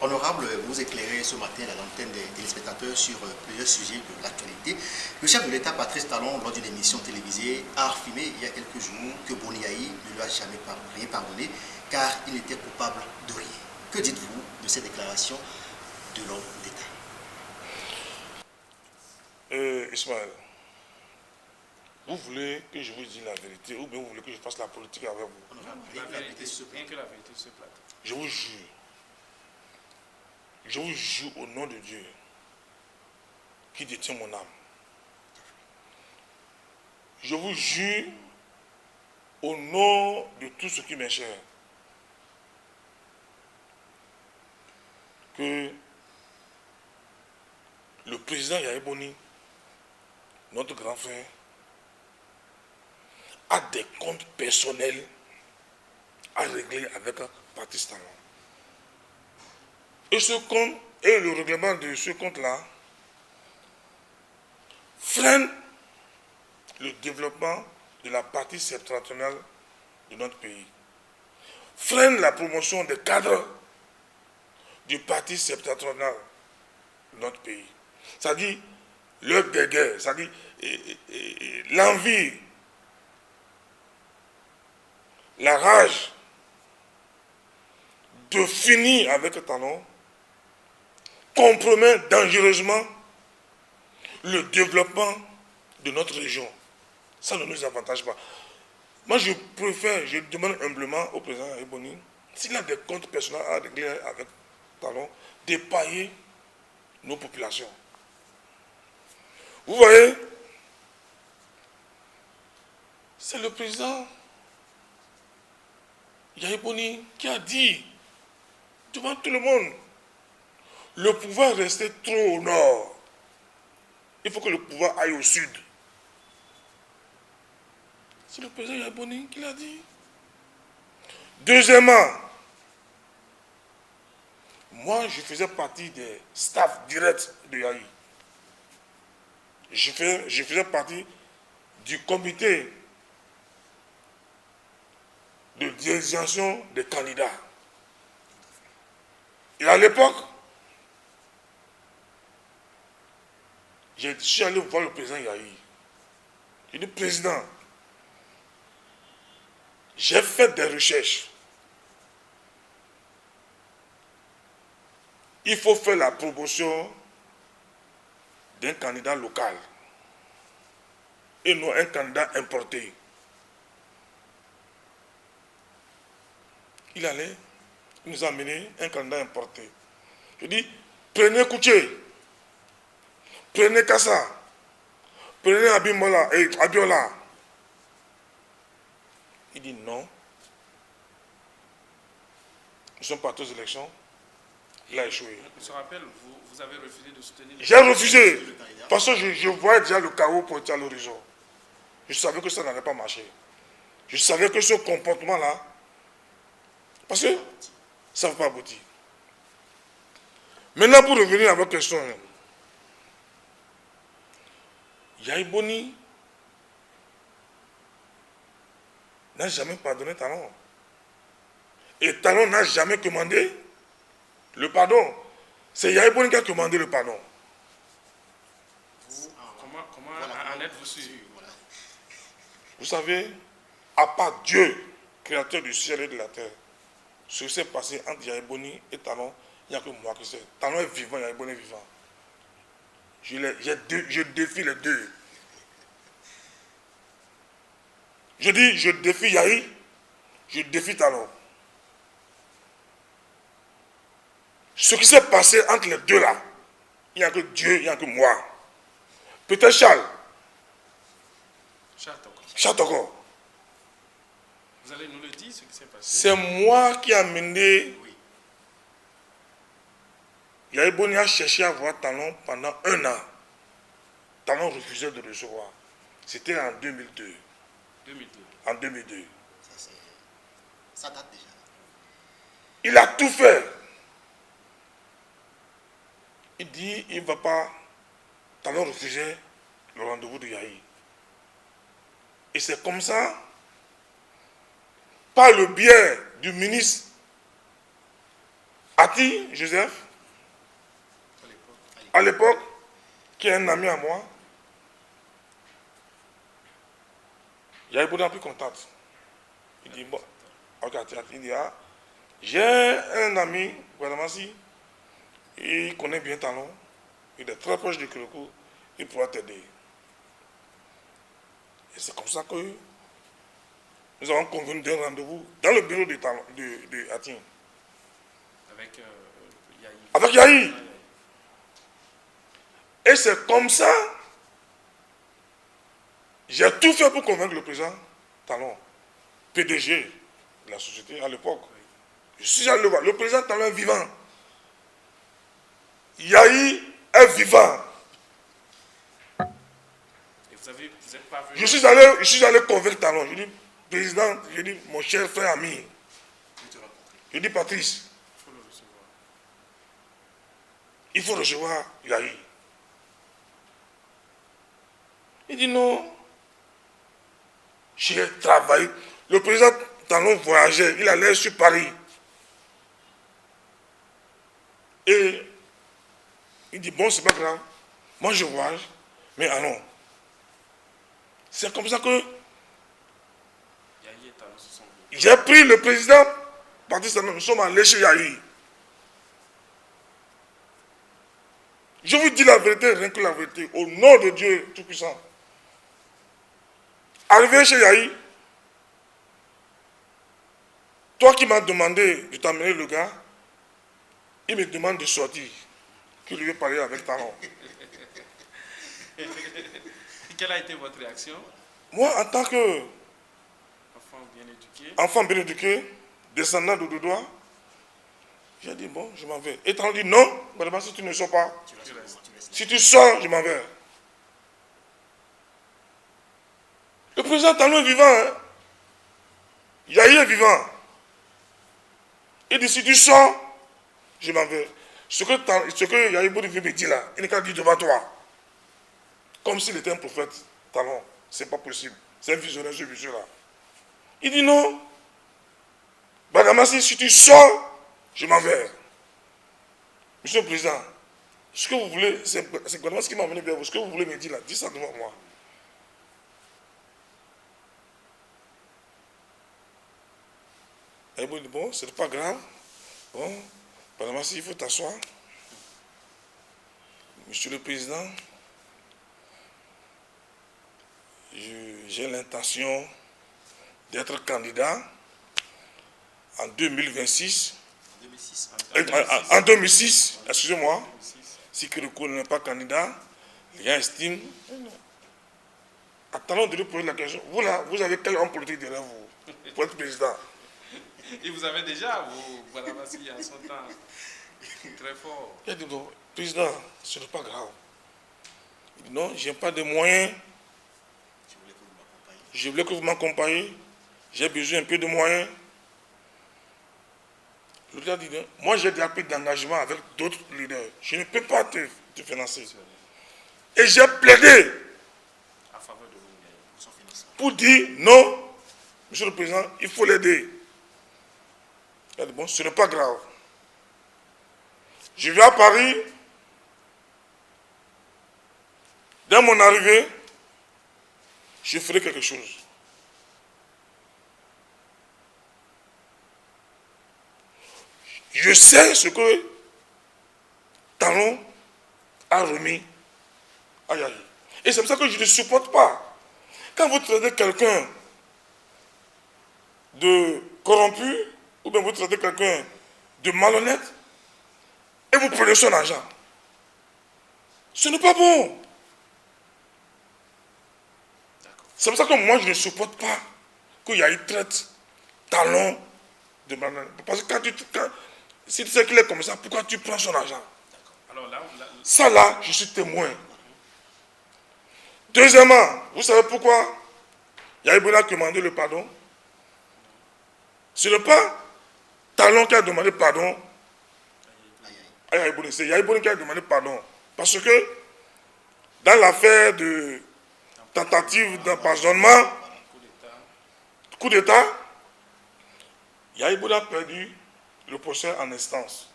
Honorable, vous éclairez ce matin à l'antenne des téléspectateurs sur plusieurs sujets de l'actualité. Le chef de l'État, Patrice Talon, lors d'une émission télévisée, a affirmé il y a quelques jours que Boni Yayi ne lui a jamais rien pardonné car il était coupable de rien. Que dites-vous de ces déclarations de l'homme d'État? Ismaël, vous voulez que je vous dise la vérité ou bien vous voulez que je fasse la politique avec vous? La vérité se plate. Je vous jure au nom de Dieu qui détient mon âme. Je vous jure au nom de tout ce qui m'est cher que le président Yayi Boni, notre grand frère, a des comptes personnels à régler avec Patrice Talon. Et ce compte, et le règlement de ce compte-là, freine le développement de la partie septentrionale de notre pays. Freine la promotion des cadres du parti septentrional de notre pays. C'est-à-dire le guerre, c'est-à-dire l'envie, la rage de finir avec Talon compromet dangereusement le développement de notre région. Ça ne nous avantage pas. Moi, je demande humblement au président Yayi Boni, s'il a des comptes personnels à régler avec Talon, d'épailler nos populations. Vous voyez, c'est le président Yayi Boni qui a dit devant tout le monde, le pouvoir restait trop au nord. Il faut que le pouvoir aille au sud. C'est le président Yayi Boni qui l'a dit. Deuxièmement, moi je faisais partie des staffs directs de Yayi. Je faisais partie du comité de désignation des candidats. Et à l'époque, je suis allé voir le président Yayi. J'ai dit, président, j'ai fait des recherches. Il faut faire la promotion d'un candidat local et non un candidat importé. Il nous a amené un candidat importé. Je dis, prenez Kouché, prenez Kassa, prenez Abiola. Il dit non. Nous sommes partis aux élections. Il a échoué. Je me rappelle, vous avez refusé de soutenir... J'ai refusé. Parce que je voyais déjà le chaos pointer à l'horizon. Je savais que ça n'allait pas marcher. Je savais que ce comportement-là, parce que ça ne va pas aboutir. Maintenant, pour revenir à votre question, Yayi Boni n'a jamais pardonné Talon. Et Talon n'a jamais commandé le pardon. C'est Yayi Boni qui a commandé le pardon. Comment en êtes-vous sûr? Vous savez, à part Dieu, créateur du ciel et de la terre, ce qui s'est passé entre Yayi Boni et Talon, il n'y a que moi qui sais. Talon est vivant, Yayi Boni est vivant. Je défie les deux. Je dis, je défie Yayi, je défie Talon. Ce qui s'est passé entre les deux là, il n'y a que Dieu, il n'y a que moi. Peut-être Charles. Charles Toko. Vous allez nous le dire, ce qui s'est passé? C'est moi qui ai amené... Oui. Yayi Boni a cherché à voir Talon pendant 1 an. Talon refusait de recevoir. C'était en 2002. 2002. En 2002. Ça date déjà. Il a tout fait. Il dit, il ne va pas... Talon refusait le rendez-vous de Yayi. Et c'est comme ça, par le biais du ministre Ati Joseph, à l'époque, qui est un ami à moi, Yaïbouna a pris contact. Il dit, bon, ok, il dit, ah, j'ai un ami, Guadamassi, il connaît bien Talon, il est très proche de Kérékou, il pourra t'aider. Et c'est comme ça que nous avons convenu d'un rendez-vous dans le bureau de Atin. Avec Yahi. Avec Yahi. Et c'est comme ça, j'ai tout fait pour convaincre le président Talon, PDG de la société à l'époque. Je suis allé le voir, le président Talon est vivant. Yahi est vivant. Et vous êtes pas venu. Je suis allé convaincre Talon. Je dis, président, je dis, mon cher frère ami. Je dis, Patrice, Il faut le recevoir. il faut recevoir Yahi. Il dit non. J'ai travaillé. Le président Talon voyageait, il allait sur Paris. Et il dit, bon, c'est pas grave. Moi, je voyage, mais allons. C'est comme ça que Yahi et Talon se sont vus. j'ai pris le président, Patrice Talon, nous sommes allés chez Yahi. Je vous dis la vérité, rien que la vérité, au nom de Dieu Tout-Puissant. Arrivé chez Yahi, toi qui m'as demandé de t'amener le gars, il me demande de sortir, qu'il lui veut parler avec Talon. Quelle a été votre réaction? Moi, en tant que Enfant bien éduqué. enfant bien éduqué, descendant de Doudoua, j'ai dit, bon, je m'en vais. Et Talon dit, non, madame, si tu ne sors pas, Tu restes. si tu sors, je m'en vais. Le président Talon est vivant. Hein? Yahi est vivant. Il dit, si tu sors, je m'en vais. Ce que Yahi Boudi veut me dire là, il n'est qu'à dire devant toi. Comme s'il était un prophète Talon. C'est pas possible. C'est un visionnaire, ce monsieur-là. Il dit non. Badamassi, si tu sors, je m'en vais. Monsieur le Président, ce que vous voulez, c'est Badamassi qui m'a amené vers vous. Ce que vous voulez me dire là, dis ça devant moi. Et il dit, bon, c'est pas grave. Bon, Badamassi, il faut t'asseoir. Monsieur le Président, j'ai l'intention d'être candidat en 2026. En 2006, excusez-moi. Si Kérékou n'est pas candidat, les gens estiment. Attendons de lui poser la question. Vous là, vous avez quel homme politique derrière vous pour être président? Et vous avez déjà, Madame Assi, à son temps, très fort. Il a dit, non, président, ce n'est pas grave. Il dit, non, je n'ai pas de moyens. Je voulais que vous m'accompagniez. J'ai besoin un peu de moyens. Le leader dit, non, moi j'ai déjà pris d'engagement avec d'autres leaders. Je ne peux pas te financer. Et j'ai plaidé À faveur de vous, son financement. pour dire, non, monsieur le président, il faut l'aider. Il a dit, bon, ce n'est pas grave. Je vais à Paris. Dès mon arrivée, je ferai quelque chose. Je sais ce que Talon a remis à Yahi. Et c'est pour ça que je ne supporte pas. Quand vous traitez quelqu'un de corrompu, ou bien vous traitez quelqu'un de malhonnête, et vous prenez son argent, ce n'est pas bon. C'est pour ça que moi, je ne supporte pas que Yahi traite Talon de malhonnête. Parce que si tu sais qu'il est comme ça, pourquoi tu prends son argent? Alors là, Ça là, je suis témoin. Deuxièmement, vous savez pourquoi Yahi Bouna a demandé le pardon? Ce n'est pas Talon qui a demandé pardon à Yahi Bouna. C'est Yahi Bouna qui a demandé pardon. Parce que dans l'affaire de tentative d'empoisonnement, coup d'État, Yahi Bouna a perdu le procès en instance.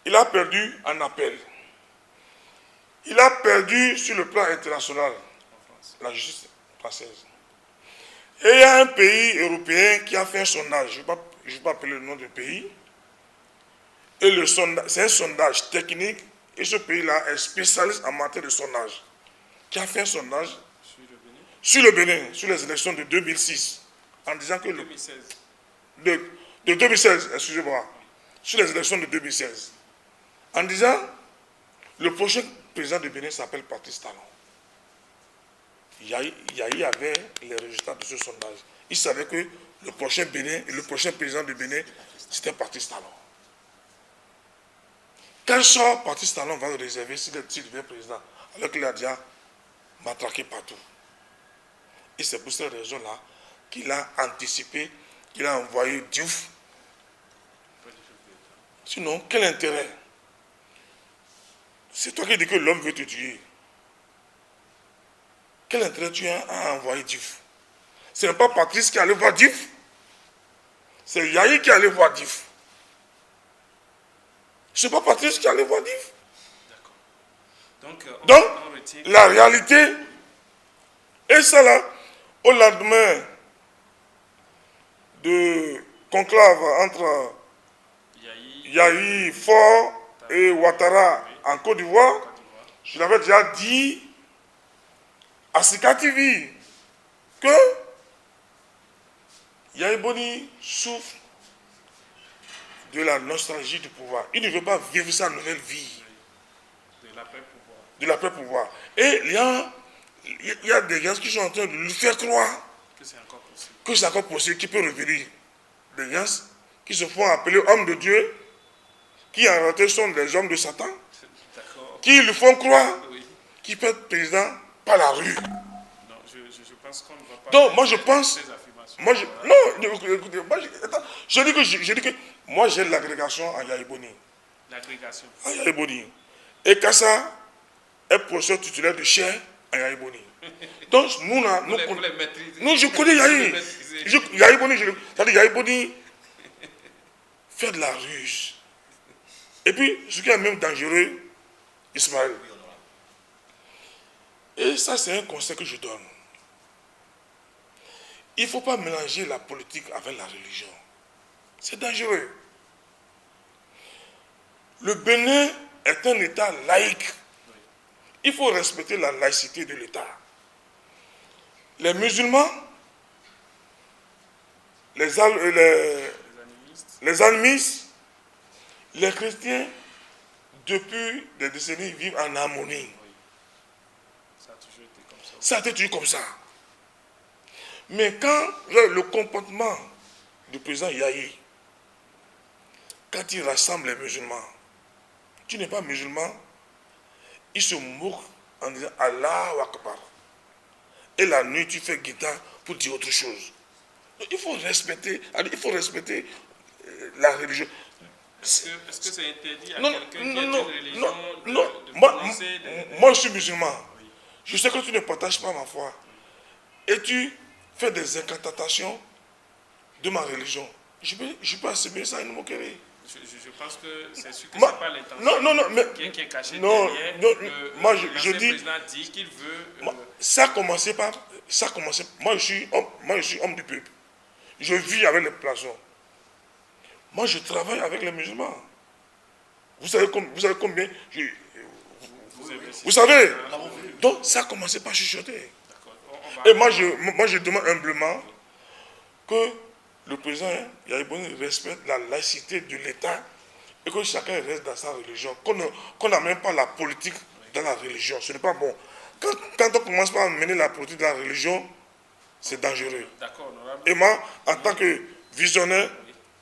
il a perdu en appel. Il a perdu sur le plan international, la justice française. Et il y a un pays européen qui a fait un sondage, je ne vais pas appeler le nom du pays, et c'est un sondage technique, et ce pays-là est spécialiste en matière de sondage, qui a fait un sondage sur le Bénin, sur les élections de 2006, en disant que... 2016. De 2016, excusez-moi, sur les élections de 2016, en disant, le prochain président du Bénin s'appelle Patrice Talon. Yahi avait les résultats de ce sondage. Il savait que le prochain président du Bénin, c'était Patrice Talon. Quel sort Patrice Talon va le réserver s'il devient président, alors qu'il a déjà matraqué partout. Et c'est pour cette raison-là qu'il a anticipé, qu'il a envoyé Diouf. Sinon, quel intérêt? C'est toi qui dis que l'homme veut te tuer. Quel intérêt tu as à envoyer Diouf? Ce n'est pas Patrice qui allait voir Diouf. C'est Yahi qui allait voir Diouf. Ce n'est pas Patrice qui allait voir Diouf. Donc, la réalité, et ça là, au lendemain de conclave entre Yahi, Faure et Ouattara en Côte d'Ivoire, je l'avais déjà dit à Sika TV que Yahi Boni souffre de la nostalgie du pouvoir. Il ne veut pas vivre sa nouvelle vie. De l'après-pouvoir. Et il y a des gens qui sont en train de lui faire croire que c'est encore possible, qu'il peut revenir. Des gens qui se font appeler hommes de Dieu, qui en réalité sont des hommes de Satan, qui lui font croire qu'il peut être président par la rue. Non, je pense qu'on ne va pas. Donc, moi je pense. Je dis que moi j'ai l'agrégation à Yahi Boni. L'agrégation. À Yahi Boni. Et Kassa est professeur titulaire de chaire à Yahi Boni. Donc, nous, je connais Yahi. Yahi Boni, c'est-à-dire Yahi Boni fait de la ruse. Et puis, ce qui est même dangereux, Ismaël. Et ça, c'est un conseil que je donne. Il ne faut pas mélanger la politique avec la religion. C'est dangereux. Le Bénin est un État laïque. Il faut respecter la laïcité de l'État. Les musulmans, les animistes, les chrétiens, depuis des décennies, vivent en harmonie. Ça a toujours été comme ça. Ça a été toujours comme ça. Mais quand le comportement du président Yahi, quand il rassemble les musulmans, tu n'es pas musulman, il se moque en disant Allahu Akbar. Et la nuit, tu fais guitare pour dire autre chose. Donc, il faut respecter la religion. Est-ce que c'est interdit à quelqu'un qui est d'une religion moi, je suis musulman. Oui. Je sais que tu ne partages pas ma foi. Et tu fais des incantations de ma religion. Je peux assimiler ça à une moquerie. Je pense que c'est sûr que ce n'est pas l'intention qui est cachée derrière. Le président dit qu'il veut... Ça a commencé. Moi, je suis homme du peuple. Je vis avec les poissons. Moi, je travaille avec les musulmans. Vous savez combien vous savez. Donc, ça a commencé par chuchoter. Et moi, je demande humblement que le président Yahi Boni respecte la laïcité de l'État et que chacun reste dans sa religion. Qu'on n'amène pas la politique dans la religion. Ce n'est pas bon. Quand on commence par mener la politique dans la religion, c'est dangereux. Et moi, en tant que visionnaire,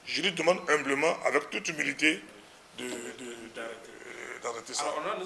je lui demande humblement, avec toute humilité, d'arrêter ça.